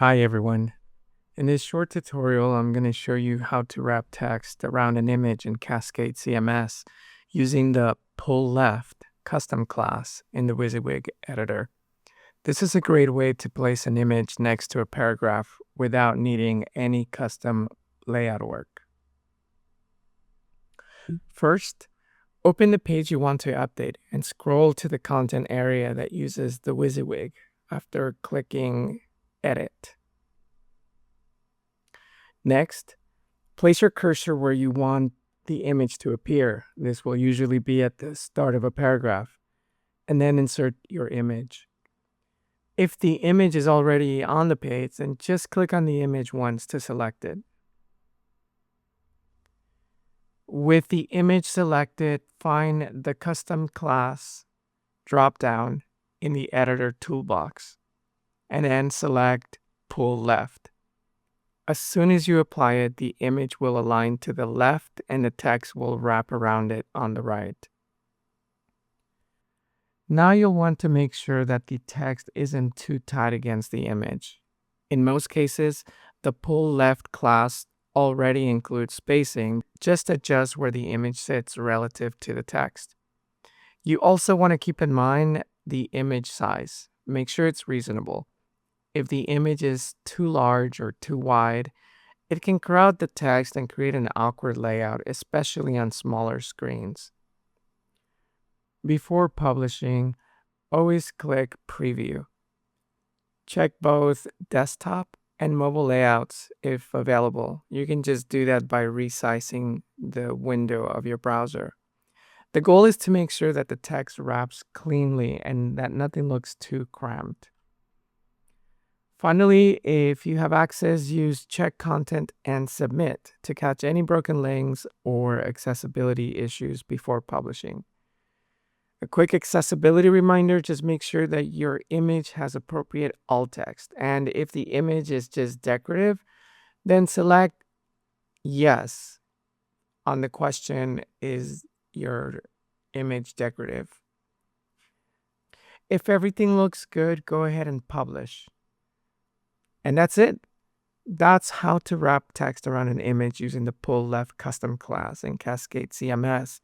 Hi everyone. In this short tutorial, I'm going to show you how to wrap text around an image in Cascade CMS using the PullLeft custom class in the WYSIWYG editor. This is a great way to place an image next to a paragraph without needing any custom layout work. First, open the page you want to update and scroll to the content area that uses the WYSIWYG after clicking Edit. Next, place your cursor where you want the image to appear. This will usually be at the start of a paragraph, and then insert your image. If the image is already on the page, then just click on the image once to select it. With the image selected, find the Custom Class drop-down in the Editor toolbox, and then select PullLeft. As soon as you apply it, the image will align to the left and the text will wrap around it on the right. Now you'll want to make sure that the text isn't too tight against the image. In most cases, the PullLeft class already includes spacing. Just adjust where the image sits relative to the text. You also want to keep in mind the image size. Make sure it's reasonable. If the image is too large or too wide, it can crowd the text and create an awkward layout, especially on smaller screens. Before publishing, always click Preview. Check both desktop and mobile layouts if available. You can just do that by resizing the window of your browser. The goal is to make sure that the text wraps cleanly and that nothing looks too cramped. Finally, if you have access, use Check Content and Submit to catch any broken links or accessibility issues before publishing. A quick accessibility reminder, just make sure that your image has appropriate alt text. And if the image is just decorative, then select Yes on the question, is your image decorative? If everything looks good, go ahead and publish. And that's it. That's how to wrap text around an image using the PullLeft custom class in Cascade CMS.